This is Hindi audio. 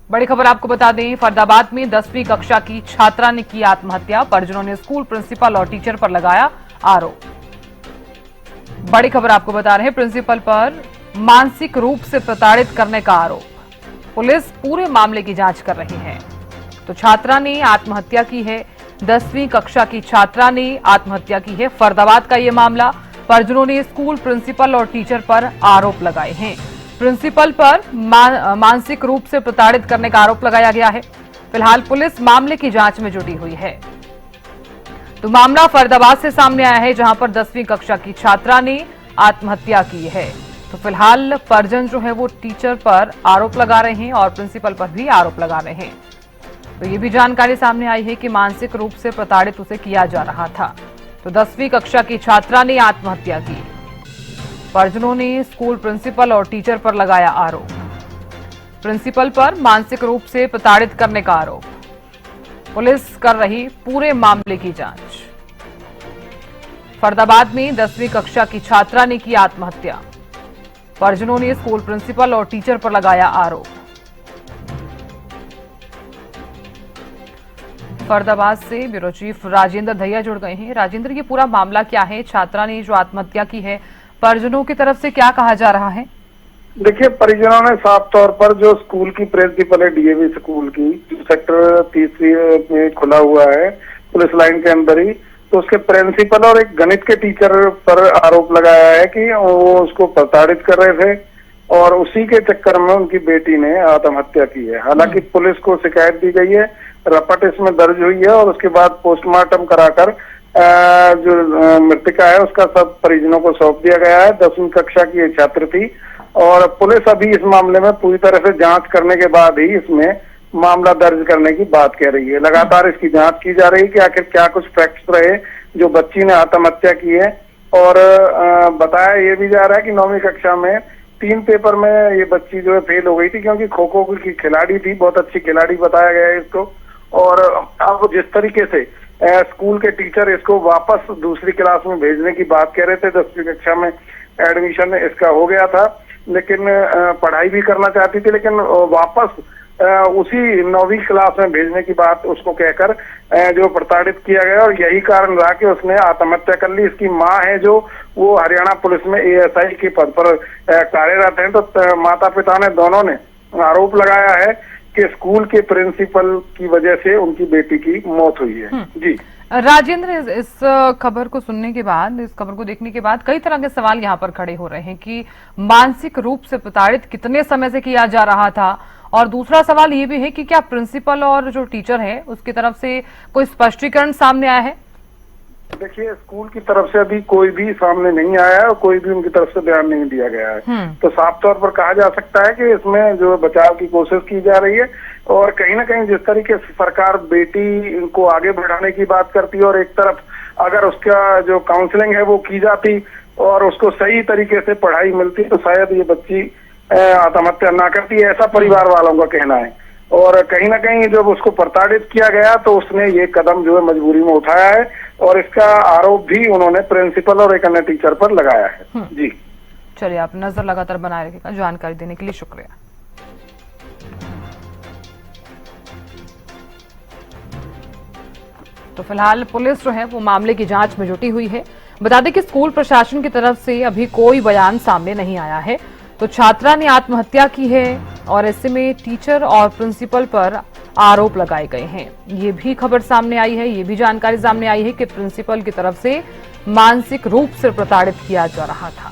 बड़ी खबर आपको बता दें, फरीदाबाद में 10वीं कक्षा की छात्रा ने की आत्महत्या। परिजनों ने स्कूल प्रिंसिपल और टीचर पर लगाया आरोप। बड़ी खबर आपको बता रहे हैं, प्रिंसिपल पर मानसिक रूप से प्रताड़ित करने का आरोप। पुलिस पूरे मामले की जांच कर रही है। तो छात्रा ने आत्महत्या की है, 10वीं कक्षा की छात्रा ने आत्महत्या की है। फरीदाबाद का यह मामला, परिजनों ने स्कूल प्रिंसिपल और टीचर पर आरोप लगाए हैं। प्रिंसिपल पर मानसिक रूप से प्रताड़ित करने का आरोप लगाया गया है। फिलहाल पुलिस मामले की जांच में जुटी हुई है। तो मामला फरीदाबाद से सामने आया है, जहां पर 10वीं कक्षा की छात्रा ने आत्महत्या की है। तो फिलहाल परिजन जो है वो टीचर पर आरोप लगा रहे हैं और प्रिंसिपल पर भी आरोप लगा रहे हैं। तो ये भी जानकारी सामने आई है कि मानसिक रूप से प्रताड़ित उसे किया जा रहा था। तो 10वीं कक्षा की छात्रा ने आत्महत्या की। परिजनों ने स्कूल प्रिंसिपल और टीचर पर लगाया आरोप। प्रिंसिपल पर मानसिक रूप से प्रताड़ित करने का आरोप। पुलिस कर रही पूरे मामले की जांच। फरीदाबाद में 10वीं कक्षा की छात्रा ने की आत्महत्या। परिजनों ने स्कूल प्रिंसिपल और टीचर पर लगाया आरोप। फरीदाबाद से ब्यूरो चीफ राजेंद्र दहिया जुड़ गए हैं। राजेंद्र, ये पूरा मामला क्या है? छात्रा ने जो आत्महत्या की है, परिजनों की तरफ से क्या कहा जा रहा है? देखिए, परिजनों ने साफ तौर पर जो स्कूल की प्रिंसिपल है डीएवी स्कूल की, जो सेक्टर 30 में खुला हुआ है पुलिस लाइन के अंदर ही, तो उसके प्रिंसिपल और एक गणित के टीचर पर आरोप लगाया है कि वो उसको प्रताड़ित कर रहे थे और उसी के चक्कर में उनकी बेटी ने आत्महत्या की है। हालांकि पुलिस को शिकायत दी गई है, रपट इसमें दर्ज हुई है और उसके बाद पोस्टमार्टम कराकर जो मृतिका है उसका सब परिजनों को सौंप दिया गया है। 10वीं कक्षा की एक छात्र थी और पुलिस अभी इस मामले में पूरी तरह से जांच करने के बाद ही इसमें मामला दर्ज करने की बात कह रही है। लगातार इसकी जांच की जा रही है कि आखिर क्या कुछ फैक्ट्स रहे जो बच्ची ने आत्महत्या की है। और बताया ये भी जा रहा है कि 9वीं कक्षा में 3 पेपर में ये बच्ची जो है फेल हो गई थी, क्योंकि खो खो की खिलाड़ी थी, बहुत अच्छी खिलाड़ी बताया गया है इसको। और अब जिस तरीके से स्कूल के टीचर इसको वापस दूसरी क्लास में भेजने की बात कह रहे थे, 10वीं कक्षा में एडमिशन इसका हो गया था, लेकिन पढ़ाई भी करना चाहती थी, लेकिन वापस उसी 9वीं क्लास में भेजने की बात उसको कहकर जो प्रताड़ित किया गया और यही कारण रहा कि उसने आत्महत्या कर ली। इसकी माँ है जो वो हरियाणा पुलिस में एएसआई के पद पर कार्यरत है। तो माता पिता ने दोनों ने आरोप लगाया है कि स्कूल के प्रिंसिपल की वजह से उनकी बेटी की मौत हुई है। जी राजेंद्र, इस खबर को सुनने के बाद, इस खबर को देखने के बाद कई तरह के सवाल यहाँ पर खड़े हो रहे हैं कि मानसिक रूप से प्रताड़ित कितने समय से किया जा रहा था, और दूसरा सवाल ये भी है कि क्या प्रिंसिपल और जो टीचर है उसकी तरफ से कोई स्पष्टीकरण सामने आया है? देखिए, स्कूल की तरफ से अभी कोई भी सामने नहीं आया है और कोई भी उनकी तरफ से बयान नहीं दिया गया है। तो साफ तौर पर कहा जा सकता है कि इसमें जो बचाव की कोशिश की जा रही है और कहीं ना कहीं जिस तरीके से सरकार बेटी को आगे बढ़ाने की बात करती है और एक तरफ अगर उसका जो काउंसलिंग है वो की जाती और उसको सही तरीके से पढ़ाई मिलती तो शायद ये बच्ची आत्महत्या ना करती, ऐसा परिवार वालों का कहना है। और कहीं ना कहीं जब उसको प्रताड़ित किया गया तो उसने ये कदम जो है मजबूरी में उठाया है और इसका आरोप भी उन्होंने प्रिंसिपल और एक अन्य टीचर पर लगाया है। जी चलिए, आप नजर लगातार बनाए रखिएगा। जानकारी देने के लिए शुक्रिया। तो फिलहाल पुलिस जो है वो मामले की जांच में जुटी हुई है। बता दें कि स्कूल प्रशासन की तरफ से अभी कोई बयान सामने नहीं आया है। तो छात्रा ने आत्महत्या की है और ऐसे में टीचर और प्रिंसिपल पर आरोप लगाए गए हैं। ये भी खबर सामने आई है, ये भी जानकारी सामने आई है कि प्रिंसिपल की तरफ से मानसिक रूप से प्रताड़ित किया जा रहा था।